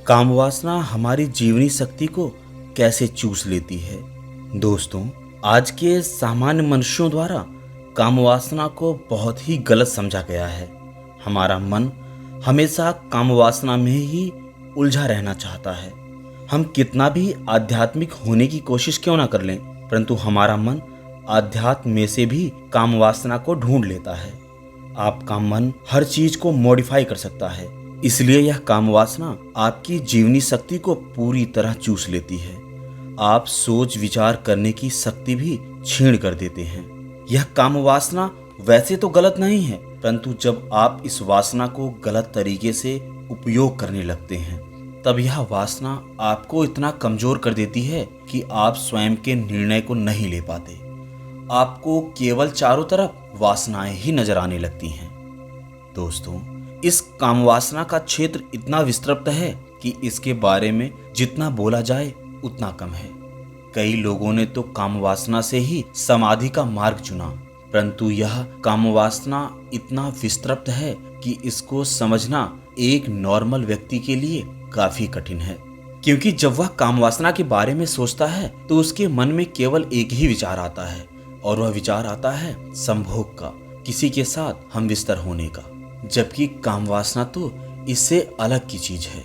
काम वासना हमारी जीवनी शक्ति को कैसे चूस लेती है। दोस्तों, आज के सामान्य मनुष्यों द्वारा काम वासना को बहुत ही गलत समझा गया है। हमारा मन हमेशा काम वासना में ही उलझा रहना चाहता है। हम कितना भी आध्यात्मिक होने की कोशिश क्यों ना कर लें, परंतु हमारा मन आध्यात्म में से भी काम वासना को ढूंढ लेता है। आपका मन हर चीज को मॉडिफाई कर सकता है, इसलिए यह काम वासना आपकी जीवनी शक्ति को पूरी तरह चूस लेती है। आप सोच विचार करने की शक्ति भी छीन कर देते हैं। यह काम वासना वैसे तो गलत नहीं है, परंतु जब आप इस वासना को गलत तरीके से उपयोग करने लगते हैं, तब यह वासना आपको इतना कमजोर कर देती है कि आप स्वयं के निर्णय को नहीं ले पाते। आपको केवल चारों तरफ वासनाएं ही नजर आने लगती हैं। दोस्तों, इस काम वासना का क्षेत्र इतना विस्तृत है कि इसके बारे में जितना बोला जाए उतना कम है। कई लोगों ने तो काम वासना से ही समाधि का मार्ग चुना, परंतु यह काम वासना इतना विस्तृत है कि इसको समझना एक नॉर्मल व्यक्ति के लिए काफी कठिन है। क्योंकि जब वह काम वासना के बारे में सोचता है तो उसके मन में केवल एक ही विचार आता है, और वह विचार आता है संभोग का, किसी के साथ हम विस्तर होने का। जबकि काम वासना तो इससे अलग की चीज है।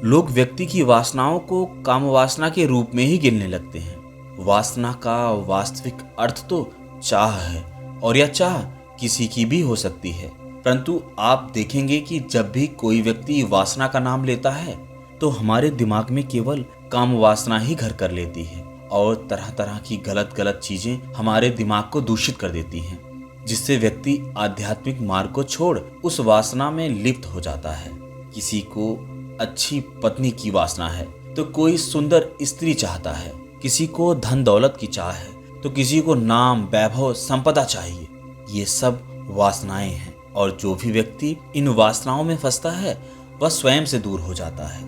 लोग व्यक्ति की वासनाओं को काम वासना के रूप में ही गिनने लगते हैं। वासना का वास्तविक अर्थ तो चाह है, और यह चाह किसी की भी हो सकती है। परंतु आप देखेंगे कि जब भी कोई व्यक्ति वासना का नाम लेता है तो हमारे दिमाग में केवल काम वासना ही घर कर लेती है, और तरह तरह की गलत गलत चीजें हमारे दिमाग को दूषित कर देती हैं, जिससे व्यक्ति आध्यात्मिक मार्ग को छोड़ उस वासना में लिप्त हो जाता है। किसी को अच्छी पत्नी की वासना है तो कोई सुंदर स्त्री चाहता है, किसी को धन दौलत की चाह है तो किसी को नाम वैभव संपदा चाहिए। ये सब वासनाएं हैं, और जो भी व्यक्ति इन वासनाओं में फंसता है वह स्वयं से दूर हो जाता है।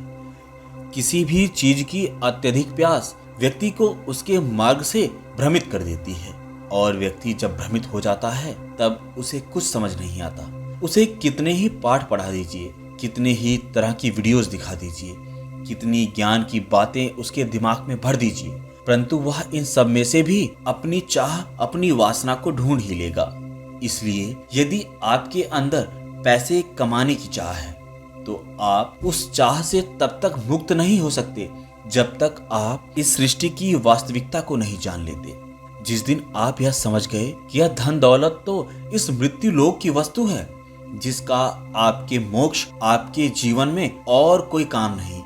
किसी भी चीज की अत्यधिक प्यास व्यक्ति को उसके मार्ग से भ्रमित कर देती है, और व्यक्ति जब भ्रमित हो जाता है तब उसे कुछ समझ नहीं आता। उसे कितने ही पाठ पढ़ा दीजिए, कितने ही तरह की वीडियोस दिखा दीजिए, कितनी ज्ञान की बातें उसके दिमाग में भर दीजिए, परंतु वह इन सब में से भी अपनी चाह, अपनी वासना को ढूंढ ही लेगा। इसलिए यदि आपके अंदर पैसे कमाने की चाह है तो आप उस चाह से तब तक मुक्त नहीं हो सकते जब तक आप इस सृष्टि की वास्तविकता को नहीं जान लेते। जिस दिन आप यह समझ गए कि यह धन दौलत तो इस मृत्यु लोक की वस्तु है, जिसका आपके मोक्ष, आपके जीवन में और कोई काम नहीं,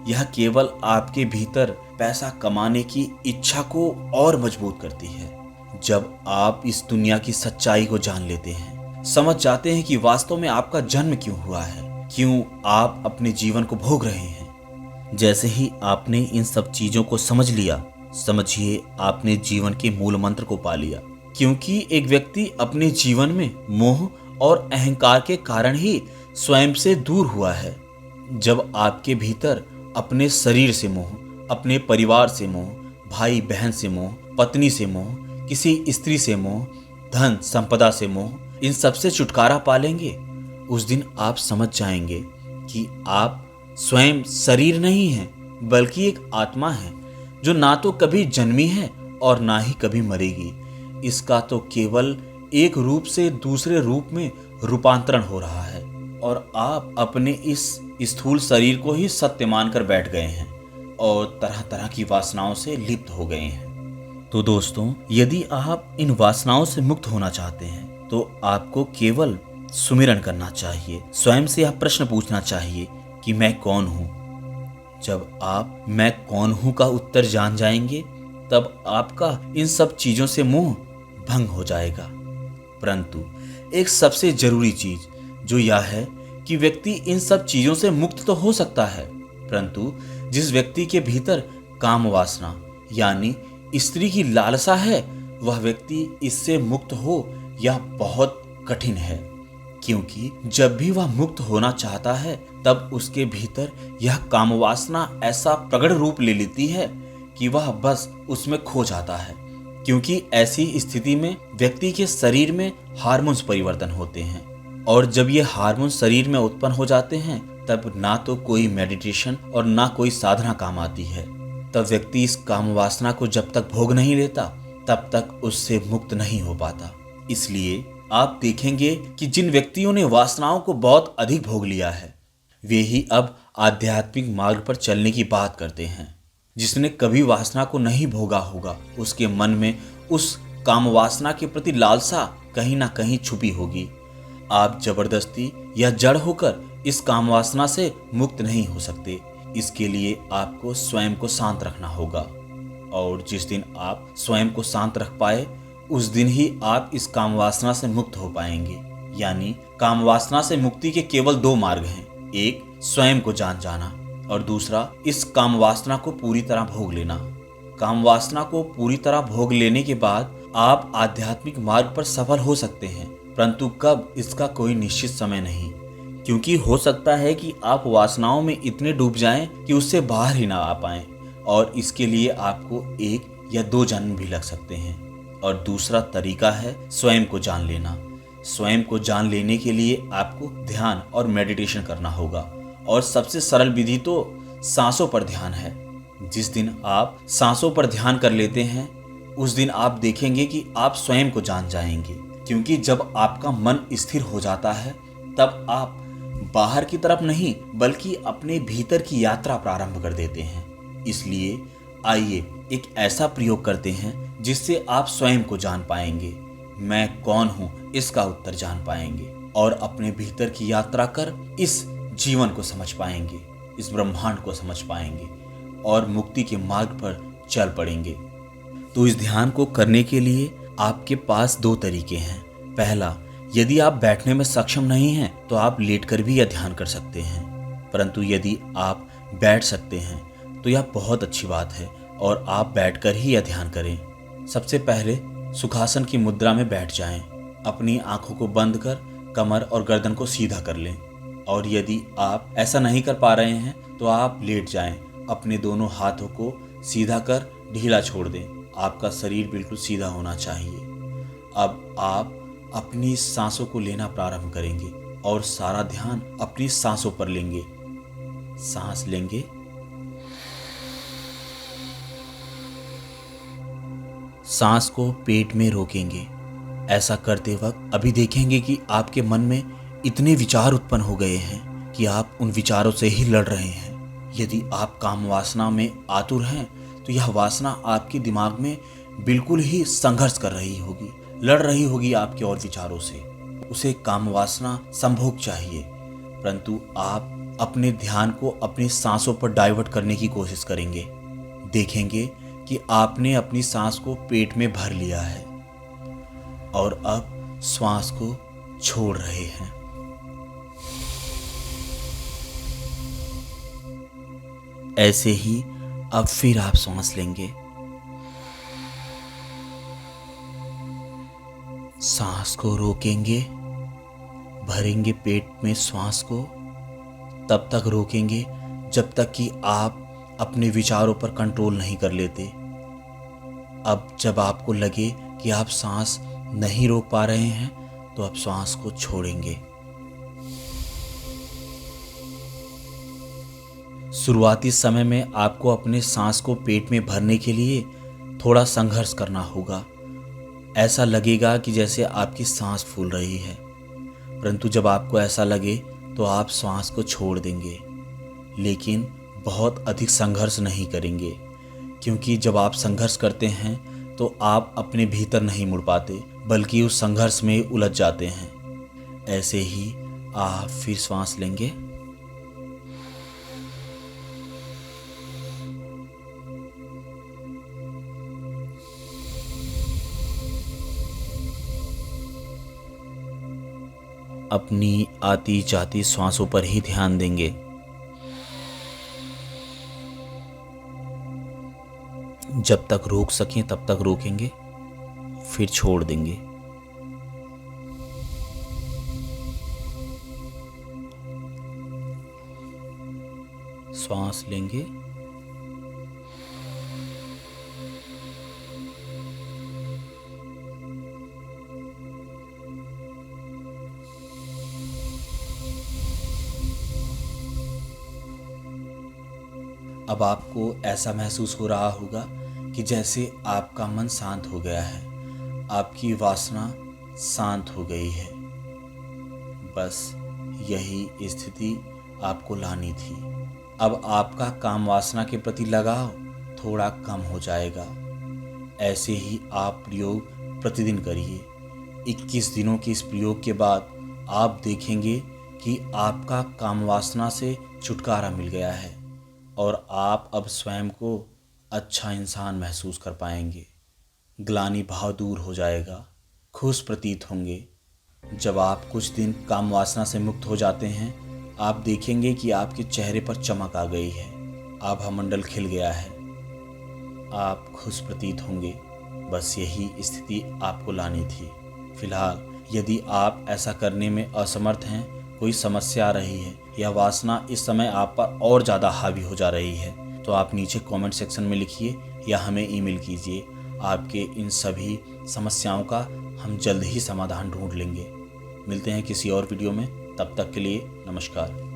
यह केवल आपके भीतर पैसा कमाने की इच्छा को और मजबूत करती है। जब आप इस दुनिया की सच्चाई को जान लेते हैं, समझ जाते हैं कि वास्तव में आपका जन्म क्यों हुआ है, क्यों आप अपने जीवन को भोग रहे हैं। जैसे ही आपने इन सब चीजों को समझ लिया, समझिए आपने जीवन के मूल मंत्र को पा लिया। क्योंकि एक व्यक्ति अपने जीवन में मोह और अहंकार के कारण ही स्वयं से दूर हुआ है। जब आपके भीतर अपने शरीर से मोह, अपने परिवार से मोह, भाई बहन से मोह, पत्नी से मोह, किसी स्त्री से मोह, धन संपदा से मोह, इन सब से छुटकारा पालेंगे, उस दिन आप समझ जाएंगे कि आप स्वयं शरीर नहीं है, बल्कि एक आत्मा है जो ना तो कभी जन्मी है और ना ही कभी मरेगी। इसका तो केवल एक रूप से दूसरे रूप में रूपांतरण हो रहा है, और आप अपने इस स्थूल शरीर को ही सत्य मानकर बैठ गए हैं और तरह तरह की वासनाओं से लिप्त हो गए हैं। तो दोस्तों, यदि आप इन वासनाओं से मुक्त होना चाहते हैं तो आपको केवल सुमिरन करना चाहिए। स्वयं से यह प्रश्न पूछना चाहिए कि मैं कौन हूँ। जब आप मैं कौन हूँ का उत्तर जान जाएंगे, तब आपका इन सब चीजों से मोह भंग हो जाएगा। परंतु एक सबसे जरूरी चीज जो यह है कि व्यक्ति इन सब चीजों से मुक्त तो हो सकता है, परंतु जिस व्यक्ति के भीतर काम वासना यानी स्त्री की लालसा है, वह व्यक्ति इससे मुक्त हो यह बहुत कठिन है। क्योंकि जब भी वह मुक्त होना चाहता है तब उसके भीतर यह काम वासना ऐसा प्रगढ़ रूप ले लेती है कि वह बस उसमें खो जाता है। क्योंकि ऐसी स्थिति में व्यक्ति के शरीर में हार्मोन्स परिवर्तन होते हैं, और जब ये हार्मोन शरीर में उत्पन्न हो जाते हैं तब ना तो कोई मेडिटेशन और ना कोई साधना काम आती है। तब व्यक्ति इस काम वासना को जब तक भोग नहीं लेता तब तक उससे मुक्त नहीं हो पाता। इसलिए आप देखेंगे कि जिन व्यक्तियों ने वासनाओं को बहुत अधिक भोग लिया है वे ही अब आध्यात्मिक मार्ग पर चलने की बात करते हैं। जिसने कभी वासना को नहीं भोगा होगा उसके मन में उस काम वासना के प्रति लालसा कहीं ना कहीं छुपी होगी। आप जबरदस्ती या जड़ होकर इस काम वासना से मुक्त नहीं हो सकते। इसके लिए आपको स्वयं को शांत रखना होगा, और जिस दिन आप स्वयं को शांत रख पाए उस दिन ही आप इस काम वासना से मुक्त हो पाएंगे। यानी काम वासना से मुक्ति के केवल दो मार्ग हैं, एक स्वयं को जान जाना और दूसरा इस काम वासना को पूरी तरह भोग लेना। काम वासना को पूरी तरह भोग लेने के बाद आप आध्यात्मिक मार्ग पर सफल हो सकते हैं, परंतु कब इसका कोई निश्चित समय नहीं, क्योंकि हो सकता है कि आप वासनाओं में इतने डूब जाएं कि उससे बाहर ही ना आ पाएं, और इसके लिए आपको 1 या 2 जन्म भी लग सकते हैं। और दूसरा तरीका है स्वयं को जान लेना। स्वयं को जान लेने के लिए आपको ध्यान और मेडिटेशन करना होगा, और सबसे सरल विधि तो सांसों पर ध्यान है। जिस दिन आप सांसों पर ध्यान कर लेते हैं उस दिन आप देखेंगे कि आप स्वयं को जान जाएंगे, क्योंकि जब आपका मन स्थिर हो जाता है तब आप बाहर की तरफ नहीं बल्कि अपने भीतर की यात्रा प्रारंभ कर देते हैं। इसलिए आइए एक ऐसा प्रयोग करते हैं जिससे आप स्वयं को जान पाएंगे। मैं कौन हूं इसका उत्तर जान पाएंगे और अपने भीतर की यात्रा कर इस जीवन को समझ पाएंगे, इस ब्रह्मांड को समझ पाएंगे और मुक्ति के मार्ग पर चल पड़ेंगे। तो इस ध्यान को करने के लिए आपके पास 2 तरीके हैं। पहला, यदि आप बैठने में सक्षम नहीं हैं तो आप लेटकर भी यह ध्यान कर सकते हैं, परंतु यदि आप बैठ सकते हैं तो यह बहुत अच्छी बात है और आप बैठकर ही यह ध्यान करें। सबसे पहले सुखासन की मुद्रा में बैठ जाएं। अपनी आंखों को बंद कर कमर और गर्दन को सीधा कर लें, और यदि आप ऐसा नहीं कर पा रहे हैं तो आप लेट जाएं। अपने दोनों हाथों को सीधा कर ढीला छोड़ दें। आपका शरीर बिल्कुल सीधा होना चाहिए। अब आप अपनी सांसों को लेना प्रारंभ करेंगे और सारा ध्यान अपनी सांसों पर लेंगे। सांस लेंगे, सांस को पेट में रोकेंगे। ऐसा करते वक्त अभी देखेंगे कि आपके मन में इतने विचार उत्पन्न हो गए हैं कि आप उन विचारों से ही लड़ रहे हैं। यदि आप काम वासना में आतुर हैं तो यह वासना आपके दिमाग में बिल्कुल ही संघर्ष कर रही होगी, लड़ रही होगी आपके और विचारों से। उसे काम वासना संभोग चाहिए, परंतु आप अपने ध्यान को अपनी सांसों पर डाइवर्ट करने की कोशिश करेंगे। देखेंगे कि आपने अपनी सांस को पेट में भर लिया है और अब श्वास को छोड़ रहे हैं। ऐसे ही अब फिर आप सांस लेंगे, सांस को रोकेंगे, भरेंगे पेट में श्वास को, तब तक रोकेंगे जब तक कि आप अपने विचारों पर कंट्रोल नहीं कर लेते। अब जब आपको लगे कि आप सांस नहीं रोक पा रहे हैं तो आप सांस को छोड़ेंगे। शुरुआती समय में आपको अपने सांस को पेट में भरने के लिए थोड़ा संघर्ष करना होगा। ऐसा लगेगा कि जैसे आपकी सांस फूल रही है, परंतु जब आपको ऐसा लगे तो आप सांस को छोड़ देंगे। लेकिन बहुत अधिक संघर्ष नहीं करेंगे, क्योंकि जब आप संघर्ष करते हैं तो आप अपने भीतर नहीं मुड़ पाते बल्कि उस संघर्ष में उलझ जाते हैं। ऐसे ही आप फिर सांस लेंगे, अपनी आती जाती सांसों पर ही ध्यान देंगे। जब तक रोक सकें तब तक रोकेंगे, फिर छोड़ देंगे। श्वास लेंगे, अब आपको ऐसा महसूस हो रहा होगा कि जैसे आपका मन शांत हो गया है, आपकी वासना शांत हो गई है। बस यही स्थिति आपको लानी थी। अब आपका काम वासना के प्रति लगाव थोड़ा कम हो जाएगा। ऐसे ही आप प्रयोग प्रतिदिन करिए। 21 दिनों के इस प्रयोग के बाद आप देखेंगे कि आपका काम वासना से छुटकारा मिल गया है और आप अब स्वयं को अच्छा इंसान महसूस कर पाएंगे। ग्लानि भाव दूर हो जाएगा, खुश प्रतीत होंगे। जब आप कुछ दिन काम वासना से मुक्त हो जाते हैं, आप देखेंगे कि आपके चेहरे पर चमक आ गई है, आभामंडल खिल गया है, आप खुश प्रतीत होंगे। बस यही स्थिति आपको लानी थी। फिलहाल यदि आप ऐसा करने में असमर्थ हैं, कोई समस्या आ रही है या वासना इस समय आप पर और ज़्यादा हावी हो जा रही है, तो आप नीचे कमेंट सेक्शन में लिखिए या हमें ईमेल कीजिए। आपके इन सभी समस्याओं का हम जल्द ही समाधान ढूंढ लेंगे। मिलते हैं किसी और वीडियो में, तब तक के लिए नमस्कार।